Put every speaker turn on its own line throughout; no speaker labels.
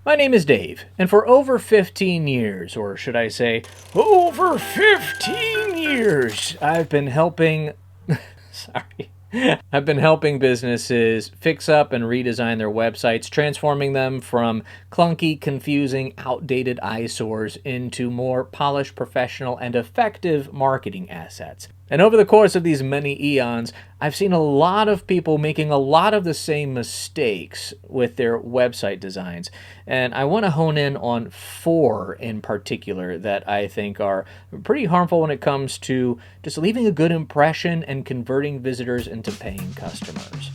My name is Dave, and for over 15 years, or should I say, over 15 years, I've been helping. Sorry. I've been helping businesses fix up and redesign their websites, transforming them from clunky, confusing, outdated eyesores into more polished, professional, and effective marketing assets. And over the course of these many eons, I've seen a lot of people making a lot of the same mistakes with their website designs. And I want to hone in on four in particular that I think are pretty harmful when it comes to just leaving a good impression and converting visitors into paying customers.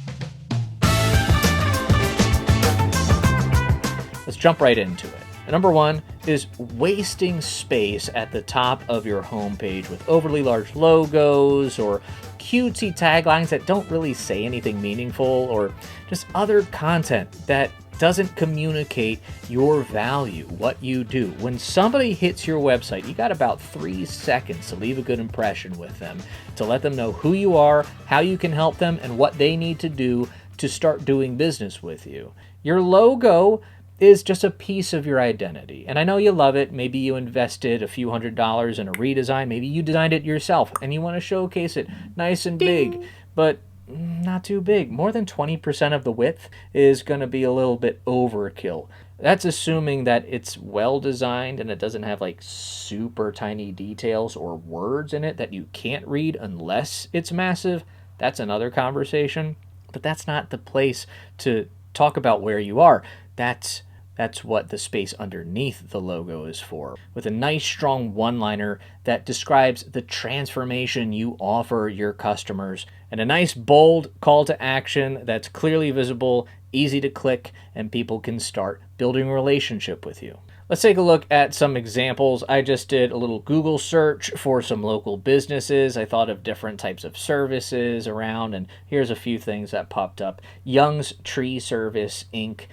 Let's jump right into it. Number one is wasting space at the top of your homepage with overly large logos or cutesy taglines that don't really say anything meaningful, or just other content that doesn't communicate your value, what you do. When somebody hits your website, you got about 3 seconds to leave a good impression with them, to let them know who you are, how you can help them, and what they need to do to start doing business with you. Your logo is just a piece of your identity. And I know you love it. Maybe you invested a few $100s in a redesign. Maybe you designed it yourself and you want to showcase it nice and big, but not too big. More than 20% of the width is going to be a little bit overkill. That's assuming that it's well designed and it doesn't have like super tiny details or words in it that you can't read unless it's massive. That's another conversation, but that's not the place to talk about where you are. That's what the space underneath the logo is for, with a nice strong one-liner that describes the transformation you offer your customers, and a nice bold call to action that's clearly visible, easy to click, and people can start building a relationship with you. Let's take a look at some examples. I just did a little Google search for some local businesses. I thought of different types of services around, and here's a few things that popped up. Young's Tree Service, Inc.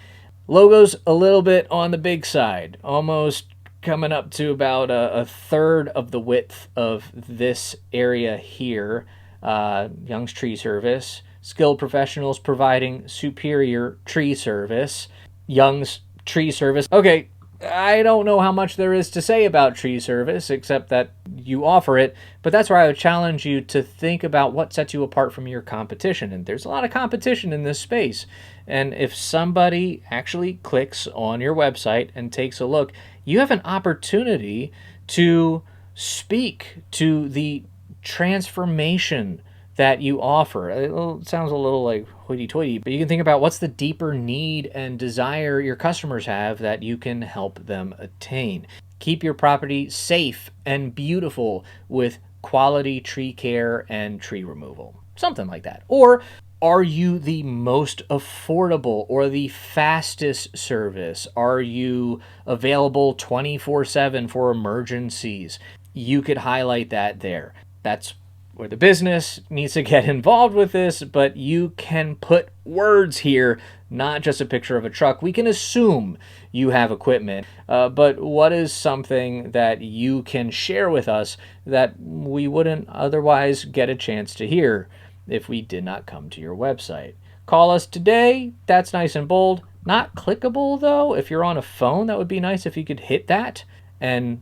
Logo's a little bit on the big side, almost coming up to about a third of the width of this area here. Young's Tree Service, skilled professionals providing superior tree service. Young's Tree Service. Okay, I don't know how much there is to say about tree service, except that you offer it, but that's where I would challenge you to think about what sets you apart from your competition. And there's a lot of competition in this space. And if somebody actually clicks on your website and takes a look, you have an opportunity to speak to the transformation that you offer. It sounds a little like hoity-toity, but you can think about what's the deeper need and desire your customers have that you can help them attain. Keep your property safe and beautiful with quality tree care and tree removal. Something like that. Or are you the most affordable or the fastest service? Are you available 24/7 for emergencies? You could highlight that there. That's where the business needs to get involved with this, but you can put words here, not just a picture of a truck. We can assume you have equipment, but what is something that you can share with us that we wouldn't otherwise get a chance to hear if we did not come to your website? Call us today. That's nice and bold. Not clickable though. If you're on a phone, that would be nice if you could hit that and,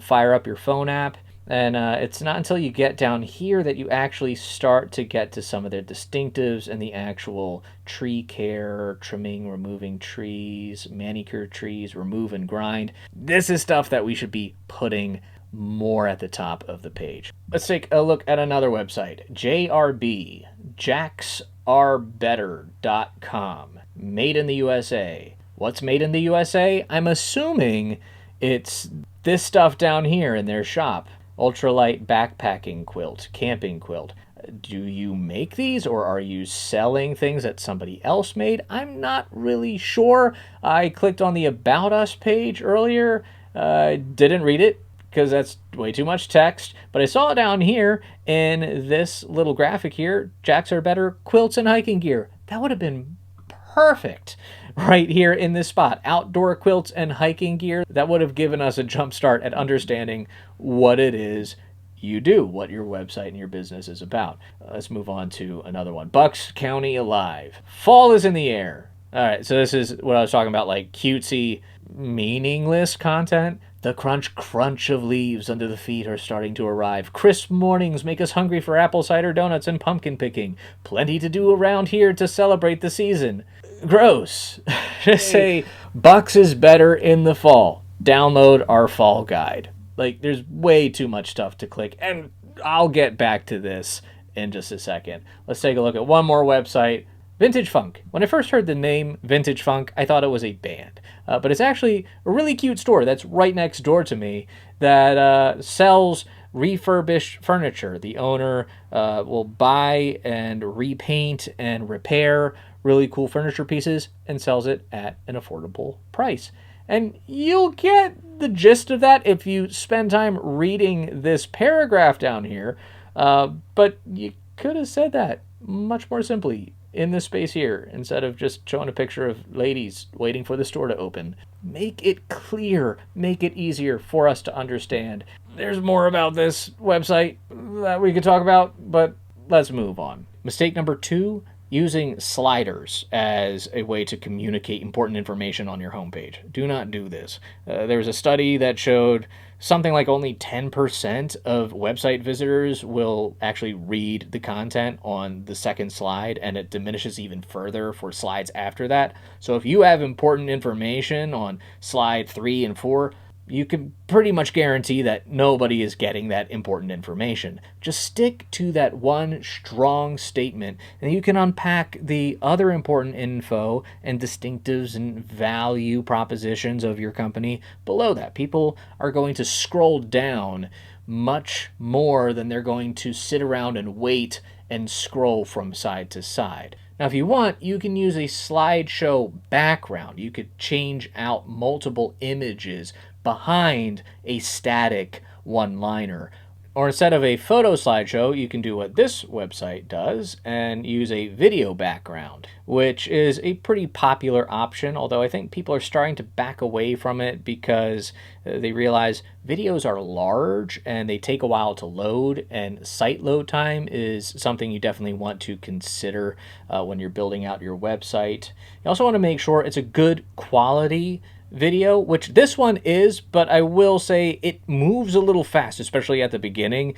fire up your phone app. And it's not until you get down here that you actually start to get to some of their distinctives and the actual tree care, trimming, removing trees, manicure trees, remove and grind. This is stuff that we should be putting more at the top of the page. Let's take a look at another website, JRB, jacksrbetter.com. Made in the USA. What's made in the USA? I'm assuming it's this stuff down here in their shop. Ultralight backpacking quilt, camping quilt. Do you make these, or are you selling things that somebody else made? I'm not really sure. I clicked on the About Us page earlier. Didn't read it because that's way too much text, but I saw it down here in this little graphic here. Jacks Are Better quilts and hiking gear. That would have been perfect right here in this spot. Outdoor quilts and hiking gear. That would have given us a jump start at understanding what it is you do, what your website and your business is about. Let's move on to another one. Bucks County Alive. Fall is in the air. All right, so this is what I was talking about, like cutesy, meaningless content. The crunch crunch of leaves under the feet are starting to arrive. Crisp mornings make us hungry for apple cider donuts and pumpkin picking. Plenty to do around here to celebrate the season. Gross. Just say Bucks is better in the fall. Download our fall guide. Like, there's way too much stuff to click, and I'll get back to this in just a second. Let's take a look at one more website. Vintage Funk. When I first heard the name Vintage Funk, I thought it was a band. But it's actually a really cute store that's right next door to me that sells refurbished furniture. The owner will buy and repaint and repair really cool furniture pieces and sells it at an affordable price. And you'll get the gist of that if you spend time reading this paragraph down here. But you could have said that much more simply in this space here instead of just showing a picture of ladies waiting for the store to open. Make it clear, make it easier for us to understand. There's more about this website that we could talk about, but let's move on. Mistake number 2, using sliders as a way to communicate important information on your homepage. Do not do this. There was a study that showed something like only 10% of website visitors will actually read the content on the second slide, and it diminishes even further for slides after that. So if you have important information on slide 3 and 4, you can pretty much guarantee that nobody is getting that important information. Just stick to that one strong statement, and you can unpack the other important info and distinctives and value propositions of your company below that. People are going to scroll down much more than they're going to sit around and wait and scroll from side to side. Now, if you want, you can use a slideshow background. You could change out multiple images behind a static one-liner. Or instead of a photo slideshow, you can do what this website does and use a video background, which is a pretty popular option, although I think people are starting to back away from it because they realize videos are large and they take a while to load, and site load time is something you definitely want to consider when you're building out your website. You also want to make sure it's a good quality video, which this one is, but I will say it moves a little fast, especially at the beginning.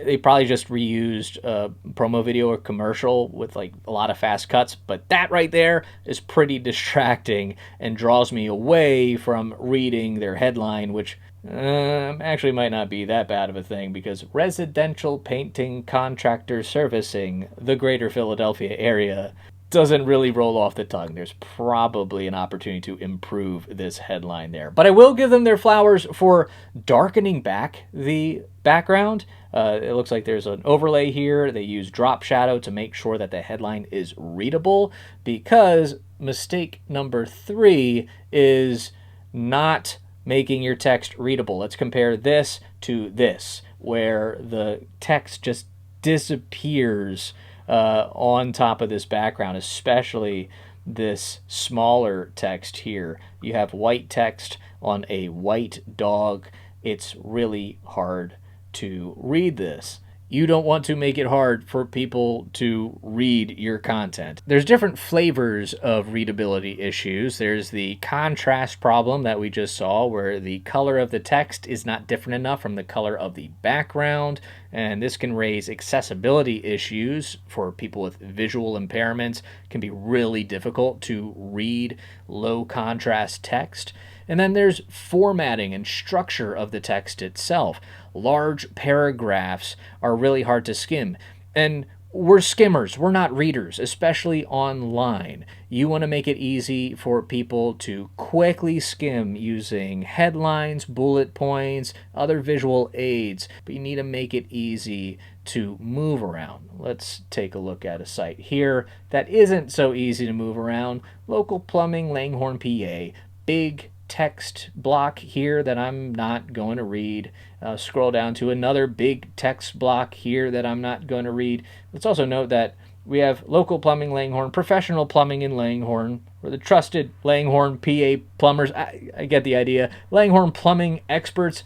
They probably just reused a promo video or commercial with like a lot of fast cuts, but that right there is pretty distracting and draws me away from reading their headline, which actually might not be that bad of a thing, because residential painting contractor servicing the greater Philadelphia area doesn't really roll off the tongue. There's probably an opportunity to improve this headline there. But I will give them their flowers for darkening back the background. It looks like there's an overlay here. They use drop shadow to make sure that the headline is readable, because mistake number 3 is not making your text readable. Let's compare this to this, where the text just disappears on top of this background, especially this smaller text here. You have white text on a white dog. It's really hard to read this. You don't want to make it hard for people to read your content. There's different flavors of readability issues. There's the contrast problem that we just saw, where the color of the text is not different enough from the color of the background, and this can raise accessibility issues for people with visual impairments. It can be really difficult to read low contrast text. And then there's formatting and structure of the text itself. Large paragraphs are really hard to skim. And we're skimmers, we're not readers, especially online. You want to make it easy for people to quickly skim using headlines, bullet points, other visual aids, but you need to make it easy to move around. Let's take a look at a site here that isn't so easy to move around. Local Plumbing, Langhorne, PA. Big text block here that I'm not going to read. Scroll down to another big text block here that I'm not going to read. Let's also note that we have Local Plumbing Langhorne, Professional Plumbing in Langhorne, or the trusted Langhorne PA plumbers. I get the idea. Langhorne Plumbing experts.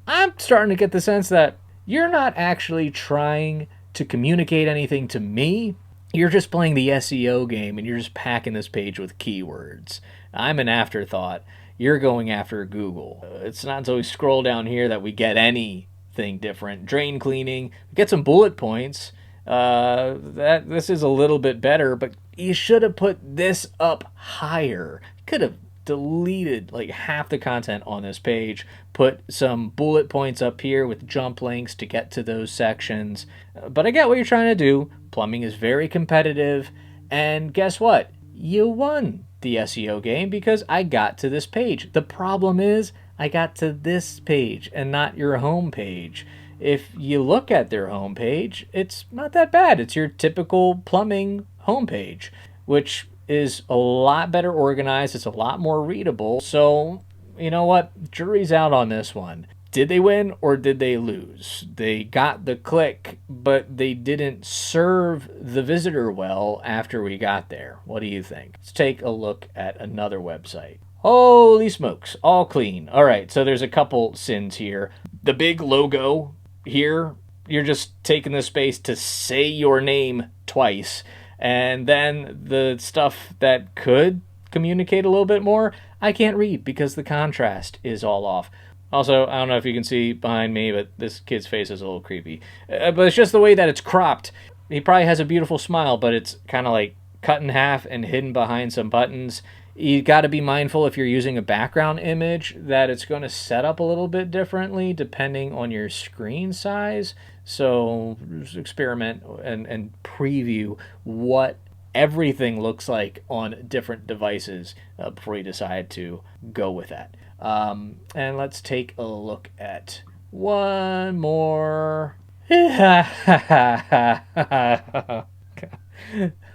I'm starting to get the sense that you're not actually trying to communicate anything to me. you're just playing the SEO game and you're just packing this page with keywords. I'm an afterthought. You're going after Google. It's not until we scroll down here that we get anything different. Drain cleaning, get some bullet points. This is a little bit better, but you should have put this up higher. Could have deleted like half the content on this page, put some bullet points up here with jump links to get to those sections. But I get what you're trying to do. Plumbing is very competitive, and guess what? You won the SEO game because I got to this page. The problem is I got to this page and not your home page. If you look at their homepage, it's not that bad. It's your typical plumbing homepage, which is a lot better organized. It's a lot more readable. So, you know what? Jury's out on this one. Did they win or did they lose? They got the click, but they didn't serve the visitor well after we got there. What do you think? Let's take a look at another website. Holy smokes, all clean. All right, so there's a couple sins here. The big logo here, you're just taking the space to say your name twice. And then the stuff that could communicate a little bit more, I can't read because the contrast is all off. Also, I don't know if you can see behind me, but this kid's face is a little creepy. But it's just the way that it's cropped. He probably has a beautiful smile, but it's kind of like cut in half and hidden behind some buttons. You got to be mindful if you're using a background image that it's going to set up a little bit differently depending on your screen size. So just experiment and preview what everything looks like on different devices before you decide to go with that. And let's take a look at one more.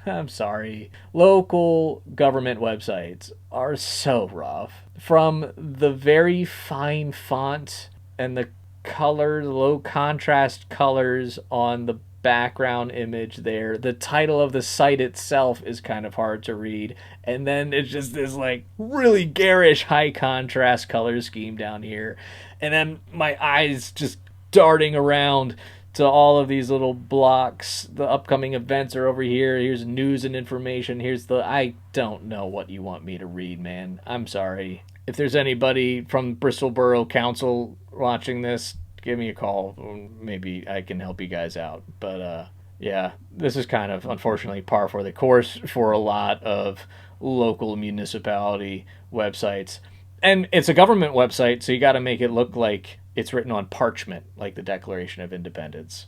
I'm sorry. Local government websites are so rough. From the very fine font and the color, low contrast colors on the background image there, the title of the site itself is kind of hard to read, and then it's just this like really garish high contrast color scheme down here, and then my eyes just darting around to all of these little blocks. The upcoming events are over here. Here's news and information. Here's the... I don't know what you want me to read, man. I'm sorry. If there's anybody from Bristol Borough Council watching this, give me a call. Maybe I can help you guys out. But yeah, this is kind of unfortunately par for the course for a lot of local municipality websites. And it's a government website, so you got to make it look like it's written on parchment, like the Declaration of Independence.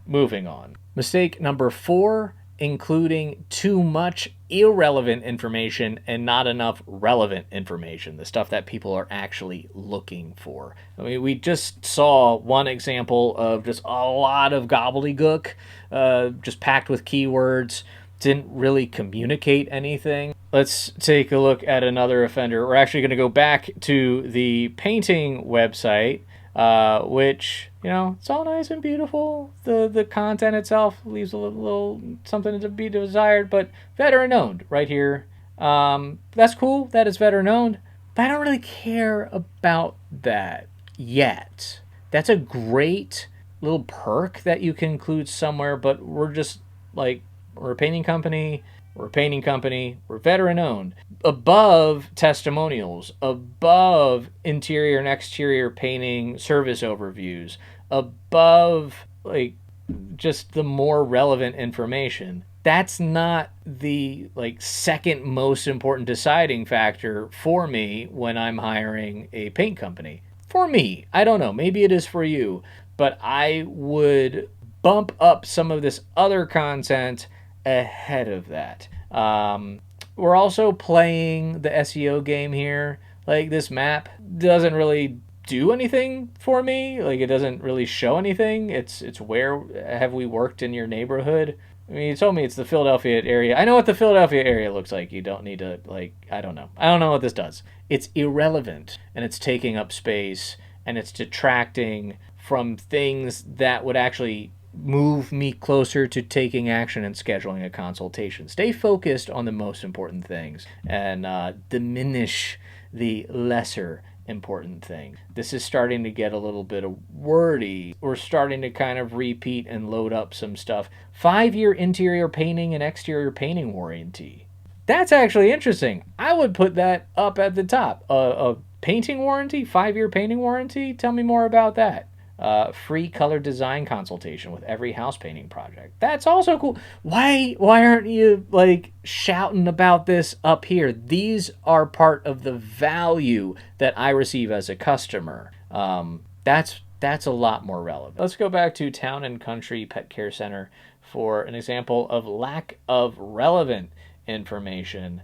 Moving on. Mistake number 4, including too much irrelevant information and not enough relevant information, the stuff that people are actually looking for. I mean, we just saw one example of just a lot of gobbledygook, just packed with keywords, didn't really communicate anything. Let's take a look at another offender. We're actually going to go back to the painting website, which, you know, it's all nice and beautiful. The content itself leaves a little something to be desired, but veteran owned right here. That's cool. That is veteran owned, but I don't really care about that yet. That's a great little perk that you can include somewhere, but we're just like, we're a painting company. We're veteran owned. Above testimonials, above interior and exterior painting service overviews, above like just the more relevant information. That's not the like second most important deciding factor for me when I'm hiring a paint company. For me, I don't know, maybe it is for you, but I would bump up some of this other content ahead of that. We're also playing the SEO game here. Like, this map doesn't really do anything for me. Like, it doesn't really show anything. It's where have we worked in your neighborhood. I mean, you told me it's the Philadelphia area. I know what the Philadelphia area looks like. You don't need to, like, I don't know what this does. It's irrelevant, and it's taking up space, and it's detracting from things that would actually move me closer to taking action and scheduling a consultation. Stay focused on the most important things and diminish the lesser important thing. This is starting to get a little bit of wordy. We're starting to kind of repeat and load up some stuff. 5-year interior painting and exterior painting warranty. That's actually interesting. I would put that up at the top. A painting warranty, 5-year painting warranty. Tell me more about that. Free color design consultation with every house painting project. That's also cool. Why aren't you like shouting about this up here? These are part of the value that I receive as a customer. That's a lot more relevant. Let's go back to Town and Country Pet Care Center for an example of lack of relevant information.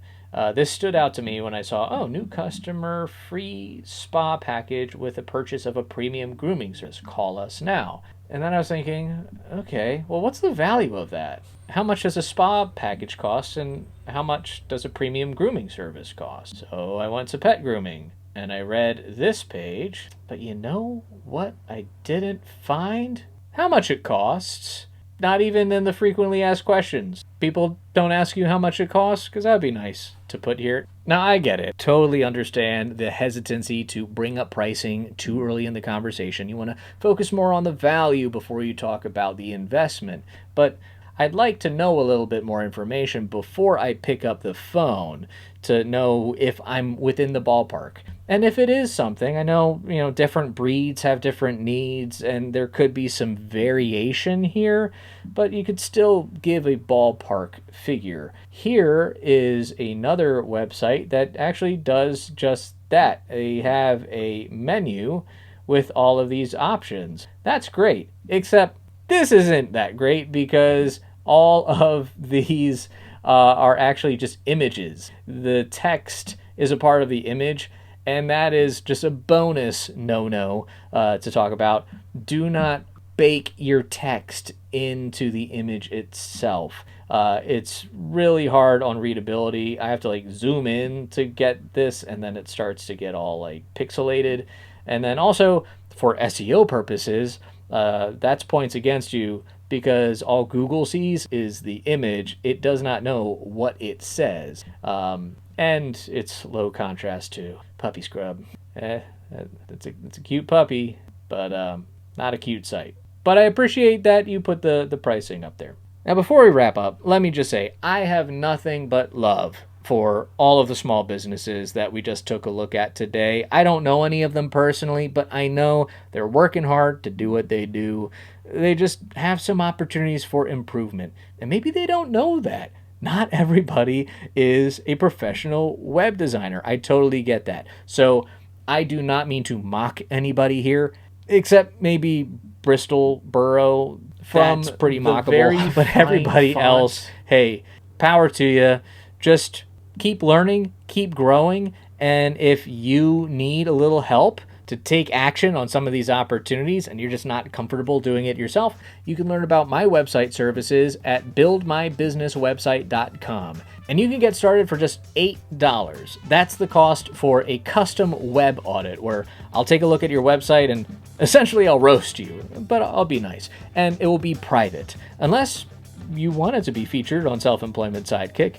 This stood out to me when I saw, new customer free spa package with a purchase of a premium grooming service. Call us now. And then I was thinking, okay, well, what's the value of that? How much does a spa package cost, and how much does a premium grooming service cost? So I went to Pet Grooming and I read this page, but you know what I didn't find? How much it costs. Not even in the frequently asked questions. People don't ask you how much it costs, because that'd be nice to put here. Now, I get it. Totally understand the hesitancy to bring up pricing too early in the conversation. You want to focus more on the value before you talk about the investment. But I'd like to know a little bit more information before I pick up the phone to know if I'm within the ballpark. And if it is something, I know, different breeds have different needs and there could be some variation here, but you could still give a ballpark figure. Here is another website that actually does just that. They have a menu with all of these options. That's great, except this isn't that great because all of these are actually just images. The text is a part of the image, and that is just a bonus no-no to talk about. Do not bake your text into the image itself. It's really hard on readability. I have to zoom in to get this, and then it starts to get all pixelated. And then also for SEO purposes, that's points against you, because all Google sees is the image. It does not know what it says. And it's low contrast too. Puppy scrub. It's a cute puppy, but not a cute site. But I appreciate that you put the pricing up there. Now, before we wrap up, let me just say, I have nothing but love for all of the small businesses that we just took a look at today. I don't know any of them personally, but I know they're working hard to do what they do. They just have some opportunities for improvement. And maybe they don't know that. Not everybody is a professional web designer. I totally get that. So I do not mean to mock anybody here, except maybe Bristol Borough. That's pretty mockable. But everybody else, hey, power to you. Just keep learning, keep growing, and if you need a little help to take action on some of these opportunities and you're just not comfortable doing it yourself, you can learn about my website services at buildmybusinesswebsite.com. And you can get started for just $8. That's the cost for a custom web audit, where I'll take a look at your website and essentially I'll roast you, but I'll be nice. And it will be private, unless you want it to be featured on Self-Employment Sidekick,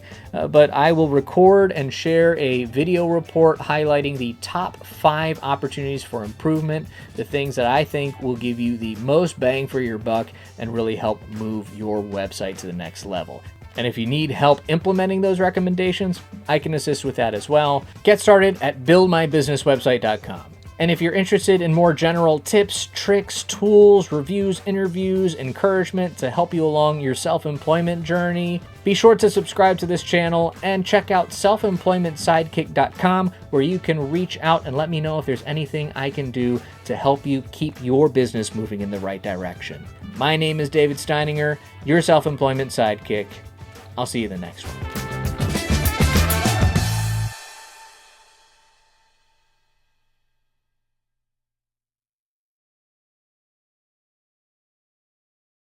but I will record and share a video report highlighting the top 5 opportunities for improvement, the things that I think will give you the most bang for your buck and really help move your website to the next level. And if you need help implementing those recommendations, I can assist with that as well. Get started at buildmybusinesswebsite.com. And if you're interested in more general tips, tricks, tools, reviews, interviews, encouragement to help you along your self-employment journey, be sure to subscribe to this channel and check out selfemploymentsidekick.com, where you can reach out and let me know if there's anything I can do to help you keep your business moving in the right direction. My name is David Steininger, your Self-Employment Sidekick. I'll see you in the next one.